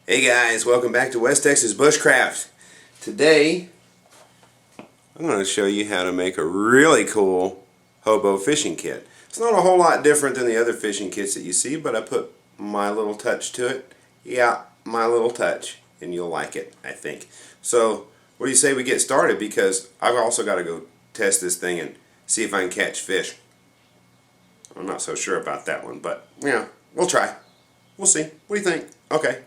Hey guys, welcome back to West Texas Bushcraft. Today, I'm going to show you how to make a really cool hobo fishing kit. It's not a whole lot different than the other fishing kits that you see, but I put my little touch to it. Yeah, my little touch, and you'll like it, I think. So, what do you say we get started? Because I've also got to go test this thing and see if I can catch fish. I'm not so sure about that one, but yeah, we'll try. We'll see. What do you think? Okay.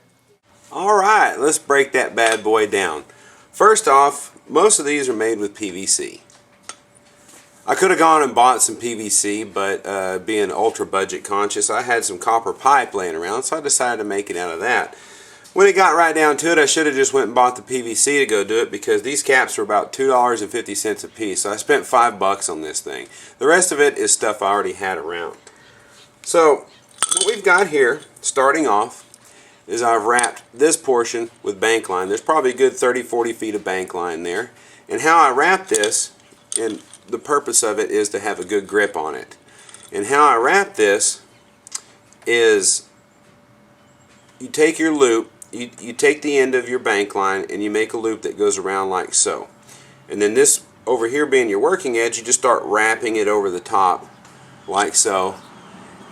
Alright, let's break that bad boy down. First off, most of these are made with PVC. I could have gone and bought some PVC, but being ultra budget conscious, I had some copper pipe laying around, so I decided to make it out of that. When it got right down to it, I should have just went and bought the PVC to go do it, because these caps were about $2.50 a piece, so I spent $5 on this thing. The rest of it is stuff I already had around. So, what we've got here, starting off, is I've wrapped this portion with bank line. There's probably a good 30-40 feet of bank line there. And how I wrap this, and the purpose of it is to have a good grip on it. And how I wrap this is you take your loop, you take the end of your bank line and you make a loop that goes around like so. And then this over here being your working edge, you just start wrapping it over the top like so.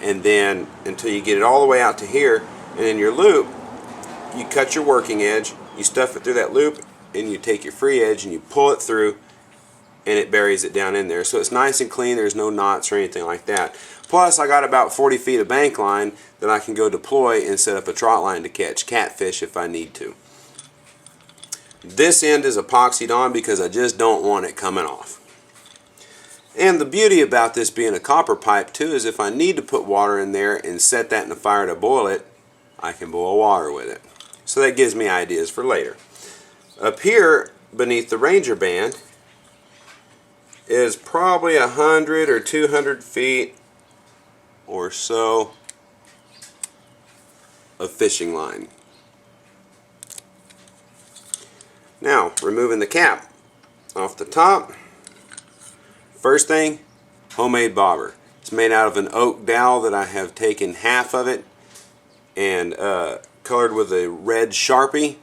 And then until you get it all the way out to here. And in your loop, you cut your working edge, you stuff it through that loop, and you take your free edge and you pull it through, and it buries it down in there. So it's nice and clean, there's no knots or anything like that. Plus, I got about 40 feet of bank line that I can go deploy and set up a trot line to catch catfish if I need to. This end is epoxied on because I just don't want it coming off. And the beauty about this being a copper pipe too is if I need to put water in there and set that in the fire to boil it, I can boil water with it. So that gives me ideas for later. Up here beneath the Ranger band is probably 100 or 200 feet or so of fishing line. Now, removing the cap off the top. First thing, homemade bobber. It's made out of an oak dowel that I have taken half of it and colored with a red Sharpie,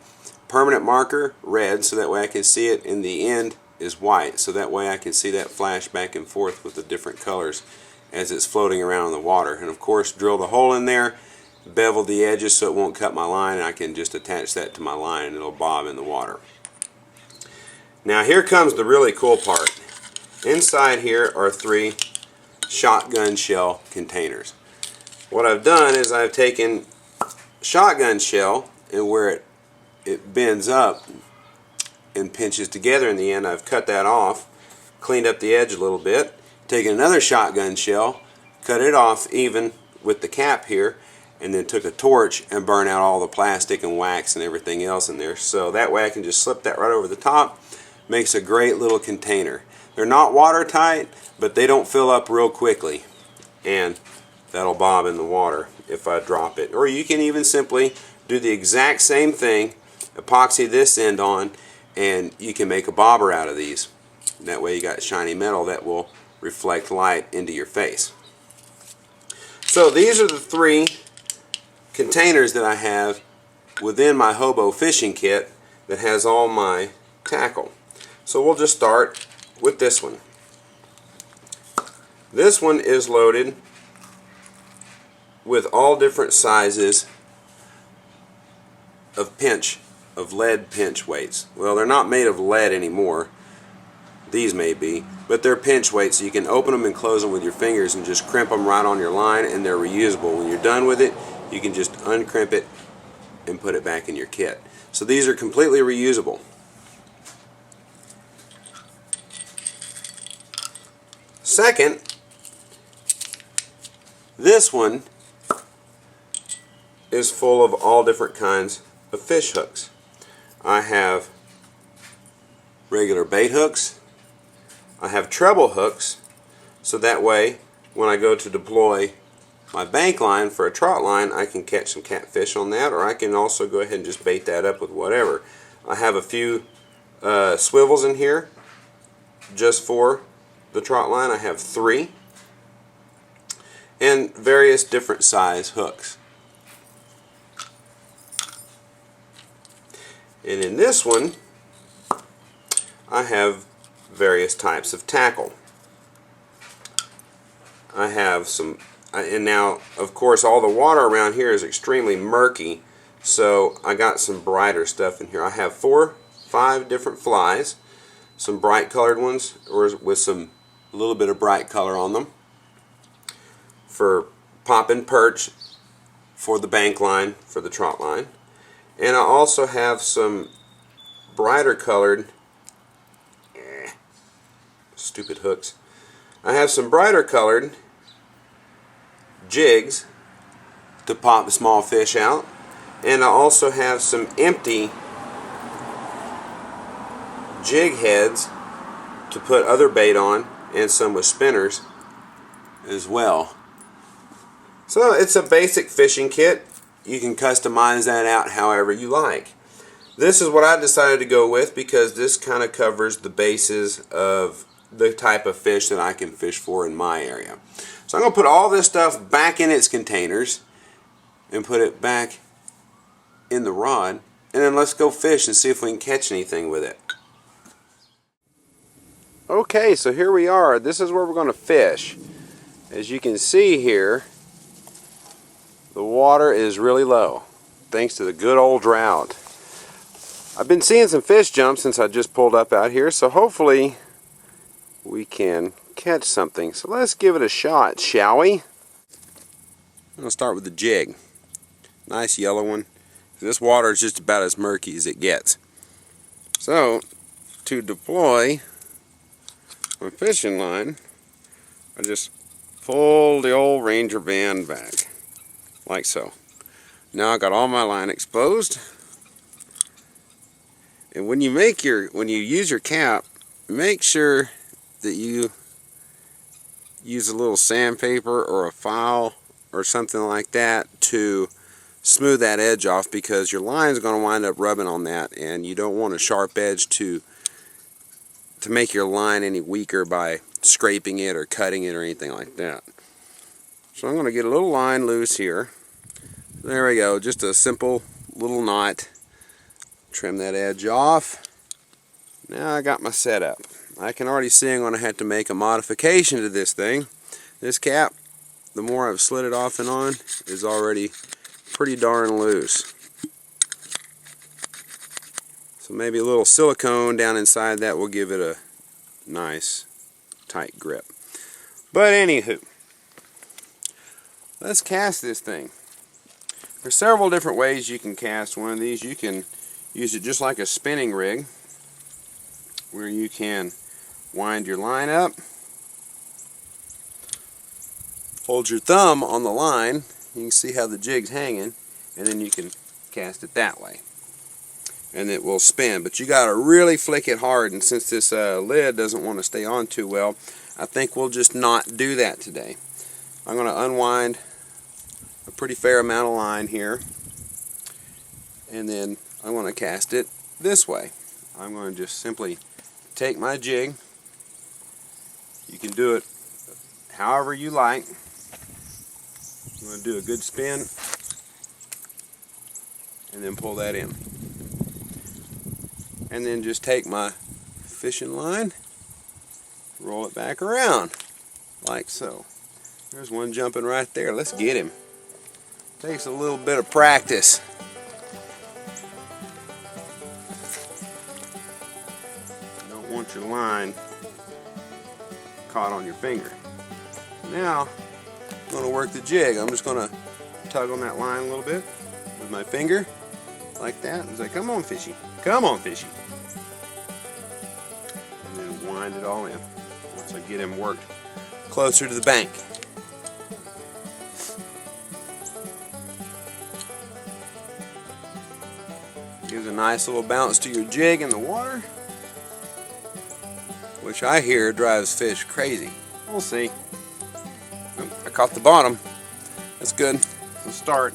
permanent marker, red, so that way I can see it, and the end is white, so that way I can see that flash back and forth with the different colors as it's floating around in the water. And of course, drill the hole in there, bevel the edges so it won't cut my line, and I can just attach that to my line and it'll bob in the water. Now here comes the really cool part. Inside here are 3 shotgun shell containers. What I've done is I've taken shotgun shell, and where it bends up and pinches together in the end, I've cut that off, cleaned up the edge a little bit, taken another shotgun shell, cut it off even with the cap here, and then took a torch and burned out all the plastic and wax and everything else in there. So that way I can just slip that right over the top. Makes a great little container. They're not watertight, but they don't fill up real quickly, and that'll bob in the water if I drop it. Or you can even simply do the exact same thing, epoxy this end on, and you can make a bobber out of these. And that way you got shiny metal that will reflect light into your face. So these are the 3 containers that I have within my Hobo fishing kit that has all my tackle. So we'll just start with this one. This one is loaded with all different sizes of lead pinch weights. Well, they're not made of lead anymore. These may be, but they're pinch weights, so you can open them and close them with your fingers and just crimp them right on your line, and they're reusable. When you're done with it, you can just uncrimp it and put it back in your kit. So these are completely reusable. Second, this one is full of all different kinds of fish hooks. I have regular bait hooks. I have treble hooks, so that way when I go to deploy my bank line for a trot line, I can catch some catfish on that, or I can also go ahead and just bait that up with whatever. I have a few swivels in here just for the trot line. I have 3, and various different size hooks. And in this one, I have various types of tackle. I have some, and now of course all the water around here is extremely murky, so I got some brighter stuff in here. I have 5 different flies, some bright colored ones or with a little bit of bright color on them for popping perch, for the bank line, for the trot line. And I also have some brighter colored, stupid hooks. I have some brighter colored jigs to pop the small fish out, and I also have some empty jig heads to put other bait on, and some with spinners as well. So it's a basic fishing kit. You can customize that out however you like. This is what I decided to go with because this kind of covers the bases of the type of fish that I can fish for in my area. So I'm going to put all this stuff back in its containers and put it back in the rod, and then let's go fish and see if we can catch anything with it. Okay, so here we are. This is where we're going to fish. As you can see here, the water is really low thanks to the good old drought. I've been seeing some fish jump since I just pulled up out here, so hopefully we can catch something. So let's give it a shot, shall we? I'm going to start with the jig. Nice yellow one. This water is just about as murky as it gets. So to deploy my fishing line, I just pull the old Ranger band back like so. Now I got all my line exposed. And when you use your cap, make sure that you use a little sandpaper or a file or something like that to smooth that edge off, because your line is going to wind up rubbing on that, and you don't want a sharp edge to make your line any weaker by scraping it or cutting it or anything like that. So I'm going to get a little line loose here. There we go, just a simple little knot. Trim that edge off. Now I got my setup. I can already see I'm going to have to make a modification to this thing. This cap, the more I've slid it off and on, is already pretty darn loose. So maybe a little silicone down inside that will give it a nice tight grip. But anywho, let's cast this thing. There's several different ways you can cast one of these. You can use it just like a spinning rig, where you can wind your line up, hold your thumb on the line, you can see how the jig's hanging, and then you can cast it that way. And it will spin, but you got to really flick it hard, and since this lid doesn't want to stay on too well, I think we'll just not do that today. I'm going to unwind a pretty fair amount of line here, and then I want to cast it this way. I'm going to just simply take my jig. You can do it however you like. I'm going to do a good spin and then pull that in. And then just take my fishing line, roll it back around like so. There's one jumping right there. Let's get him. Takes a little bit of practice. You don't want your line caught on your finger. Now I'm going to work the jig. I'm just going to tug on that line a little bit with my finger like that and say, come on fishy, come on fishy. And then wind it all in once I get him worked closer to the bank. Gives a nice little bounce to your jig in the water, which I hear drives fish crazy. We'll see. Oh, I caught the bottom. That's good. Let's start.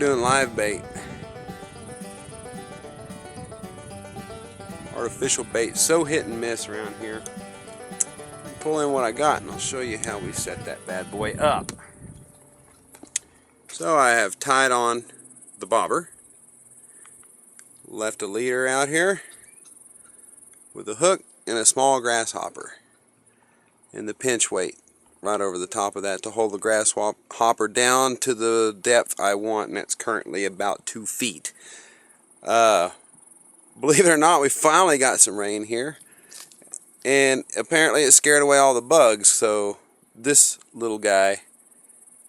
doing live bait. Artificial bait, so hit and miss around here. Pull in what I got and I'll show you how we set that bad boy up. So I have tied on the bobber, left a leader out here with a hook and a small grasshopper, and the pinch weight right over the top of that to hold the grasshopper down to the depth I want, and that's currently about 2 feet. Believe it or not, we finally got some rain here, and apparently it scared away all the bugs, so this little guy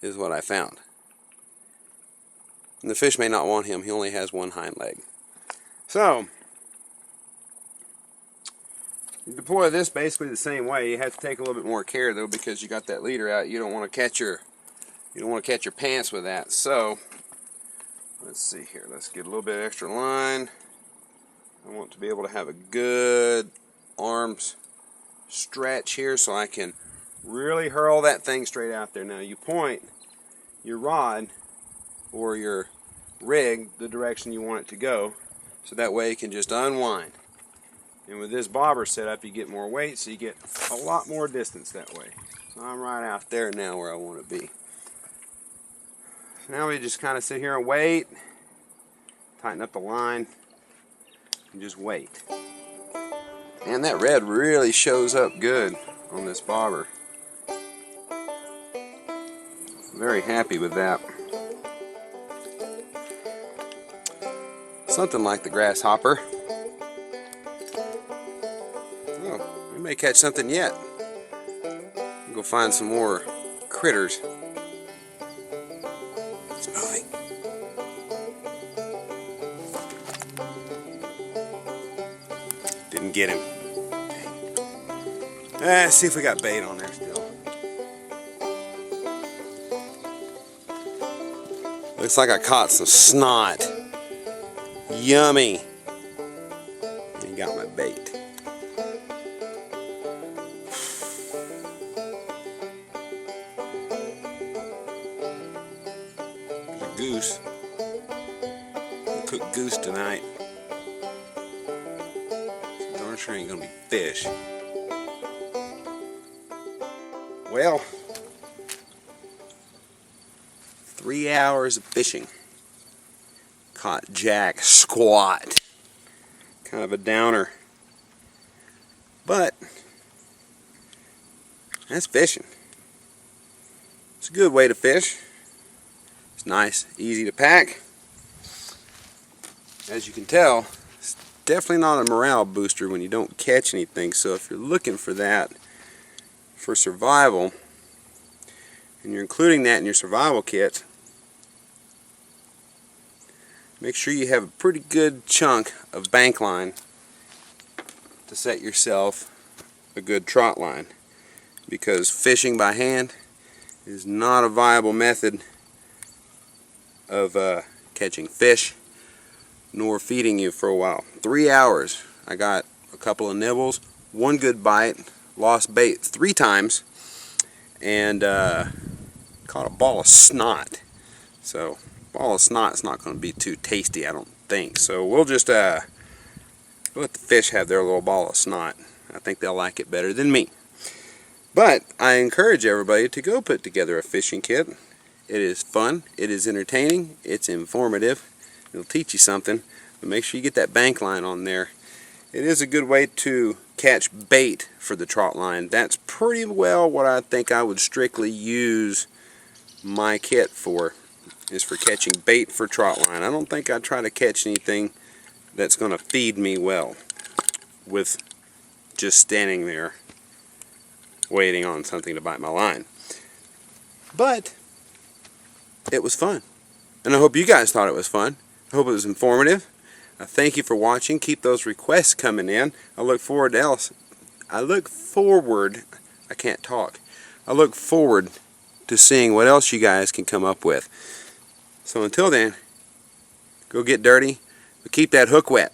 is what I found. And the fish may not want him, he only has one hind leg. So, you deploy this basically the same way. You have to take a little bit more care though, because you got that leader out. You don't want to catch your pants with that. So, let's see here. Let's get a little bit extra line. I want to be able to have a good arms stretch here so I can really hurl that thing straight out there. Now you point your rod or your rig the direction you want it to go, so that way it can just unwind. And with this bobber setup, you get more weight, so you get a lot more distance that way. So I'm right out there now where I want to be. So now we just kind of sit here and wait, tighten up the line, and just wait. And that red really shows up good on this bobber. Very happy with that. Something like the grasshopper. Oh, we may catch something yet. We'll go find some more critters. It's moving. Didn't get him. Let's see if we got bait on there still. Looks like I caught some snot. Yummy. And got my bait. There's a goose. We'll cook goose tonight. Darn sure ain't gonna be fish. Well, 3 hours of fishing. Caught jack squat. Kind of a downer. But that's fishing. It's a good way to fish. It's nice, easy to pack. As you can tell, it's definitely not a morale booster when you don't catch anything. So if you're looking for that for survival, and you're including that in your survival kit, make sure you have a pretty good chunk of bank line to set yourself a good trot line, because fishing by hand is not a viable method of catching fish nor feeding you for a while. 3 hours. I got a couple of nibbles, one good bite, lost bait 3 times, and caught a ball of snot. So ball of snot is not going to be too tasty, I don't think. So we'll just let the fish have their little ball of snot. I think they'll like it better than me. But I encourage everybody to go put together a fishing kit. It is fun, it is entertaining, it's informative, it'll teach you something, but make sure you get that bank line on there. It is a good way to catch bait for the trot line. That's pretty well what I think I would strictly use my kit for, is for catching bait for trot line. I don't think I'd try to catch anything that's going to feed me well with just standing there waiting on something to bite my line. But it was fun, and I hope you guys thought it was fun. I hope it was informative. Thank you for watching. Keep those requests coming in. I look forward to seeing what else you guys can come up with. So until then, go get dirty, but keep that hook wet.